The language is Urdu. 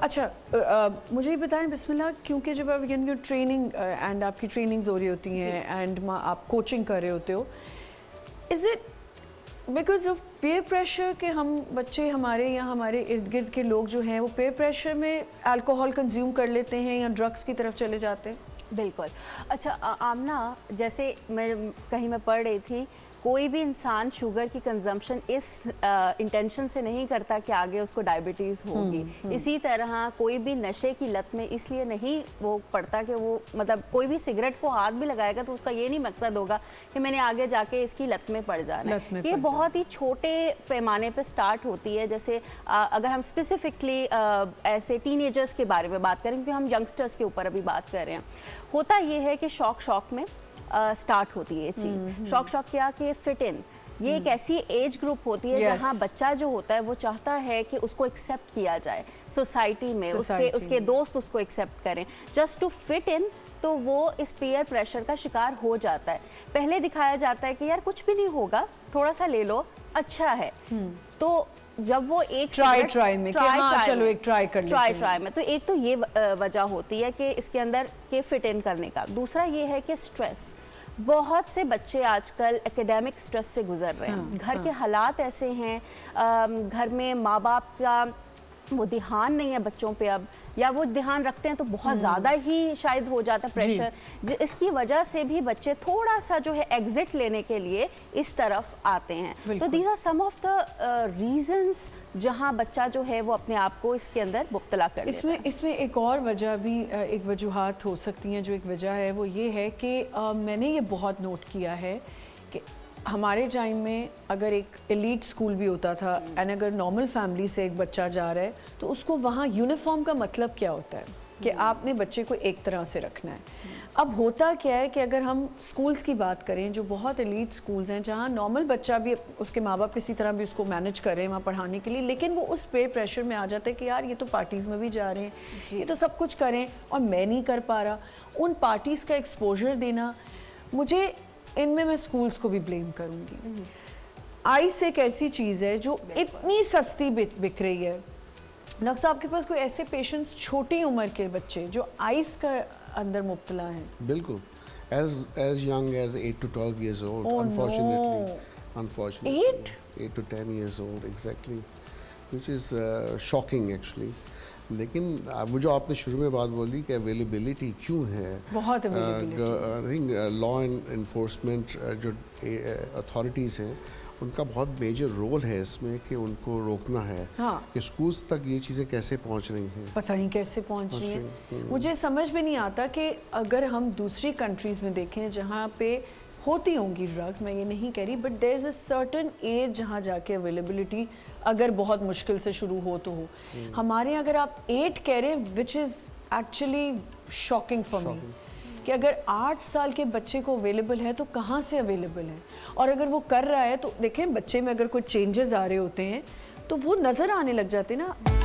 اچھا مجھے یہ بتائیں بسم اللہ، کیونکہ جب آپ ٹریننگ اینڈ آپ کی ٹریننگز ہو رہی ہوتی ہیں اینڈ آپ کوچنگ کر رہے ہوتے ہو، is it because of peer pressure کہ ہم بچے ہمارے یا ہمارے ارد گرد کے لوگ جو ہیں وہ پیئر پریشر میں الکوہول کنزیوم کر لیتے ہیں یا ڈرگس کی طرف چلے جاتے ہیں؟ بالکل. اچھا آمنہ، جیسے کہیں میں پڑھ رہی تھی، کوئی بھی انسان شوگر کی کنزمپشن اس انٹینشن سے نہیں کرتا کہ آگے اس کو ڈائبٹیز ہوگی. اسی طرح کوئی بھی نشے کی لت میں اس لیے نہیں وہ پڑتا کہ وہ مطلب کوئی بھی سگریٹ کو ہاتھ بھی لگائے گا تو اس کا یہ نہیں مقصد ہوگا کہ میں نے آگے جا کے اس کی لت میں پڑ جانا ہے. یہ بہت ہی چھوٹے پیمانے پہ سٹارٹ ہوتی ہے. جیسے اگر ہم اسپیسیفکلی ایسے ٹین ایجرس کے بارے میں بات کریں، کیونکہ ہم ینگسٹرس کے اوپر ابھی بات کر رہے ہیں، ہوتا یہ ہے کہ شوق میں سٹارٹ ہوتی ہے یہ چیز. شوق کیا کہ فٹ ان، یہ ایک ایسی ایج گروپ ہوتی ہے جہاں بچہ جو ہوتا ہے وہ چاہتا ہے کہ اس کو ایکسیپٹ کیا جائے سوسائٹی میں، اس کے دوست اس کو ایکسیپٹ کریں جسٹ ٹو فٹ ان. تو وہ اس پیئر پریشر کا شکار ہو جاتا ہے. پہلے دکھایا جاتا ہے کہ یار کچھ بھی نہیں ہوگا، تھوڑا سا لے لو، اچھا ہے. تو جب وہ ایک ٹرائی میں تو ایک تو یہ وجہ ہوتی ہے کہ اس کے اندر کہ فٹ ان کرنے کا. دوسرا یہ ہے کہ سٹریس. بہت سے بچے آج کل ایکیڈیمک سٹریس سے گزر رہے ہیں. گھر کے حالات ایسے ہیں، گھر میں ماں باپ کا وہ دھیان نہیں ہے بچوں پہ اب، یا وہ دھیان رکھتے ہیں تو بہت زیادہ ہی شاید ہو جاتا ہے پریشر. اس کی وجہ سے بھی بچے تھوڑا سا جو ہے ایگزٹ لینے کے لیے اس طرف آتے ہیں. تو these are some of the reasons جہاں بچہ جو ہے وہ اپنے آپ کو اس کے اندر مبتلا کر لیتا ہے. اس میں ایک اور وجہ بھی، ایک وجوہات ہو سکتی ہیں. جو ایک وجہ ہے وہ یہ ہے کہ میں نے یہ بہت نوٹ کیا ہے کہ ہمارے ٹائم میں اگر ایک ایلیٹ اسکول بھی ہوتا تھا اینڈ اگر نارمل فیملی سے ایک بچہ جا رہا ہے تو اس کو وہاں یونیفارم کا مطلب کیا ہوتا ہے کہ آپ نے بچے کو ایک طرح سے رکھنا ہے. اب ہوتا کیا ہے کہ اگر ہم اسکولس کی بات کریں جو بہت ایلیٹ اسکولز ہیں جہاں نارمل بچہ بھی اس کے ماں باپ کسی طرح بھی اس کو مینج کریں وہاں پڑھانے کے لیے، لیکن وہ اس پیئر پریشر میں آ جاتا ہے کہ یار یہ تو پارٹیز میں بھی جا رہے ہیں، یہ تو سب کچھ کریں اور میں نہیں کر پا رہا. ان پارٹیز کا ایکسپوجر دینا، مجھے ان میں اسکولس کو بھی بلیم کروں گی. آئس ایک ایسی چیز ہے جو اتنی سستی بک رہی ہے. ڈاکٹر صاحب کے پاس کوئی ایسے پیشنٹس چھوٹی عمر کے بچے جو آئس کا اندر مبتلا ہیں؟ بالکل as young as 8 to 12 years old. Unfortunately 8 to 10 years old exactly, which is shocking actually. لیکن وہ جو آپ نے شروع میں بات بولی کہ اویلیبلٹی کیوں ہے، بہت آئی تھنک لا انفورسمنٹ جو اتھارٹیز ہیں ان کا بہت میجر رول ہے اس میں کہ ان کو روکنا ہے کہ اسکولس تک یہ چیزیں کیسے پہنچ رہی ہیں، پتہ نہیں کیسے پہنچ رہی ہیں. مجھے سمجھ میں نہیں آتا کہ اگر ہم دوسری کنٹریز میں دیکھیں جہاں پہ ہوتی ہوں گی ڈرگس، میں یہ نہیں کہہ رہی، but there is a certain age جہاں جا کے اویلیبلٹی اگر بہت مشکل سے شروع ہو تو ہو. ہمارے یہاں اگر آپ 8 کہہ رہے ہیں which is actually shocking for me کہ اگر 8 سال کے بچے کو اویلیبل ہے تو کہاں سے اویلیبل ہے. اور اگر وہ کر رہا ہے تو دیکھیں بچے میں اگر کوئی چینجز آ رہے ہوتے ہیں تو وہ نظر آنے لگ جاتے ہیں نا.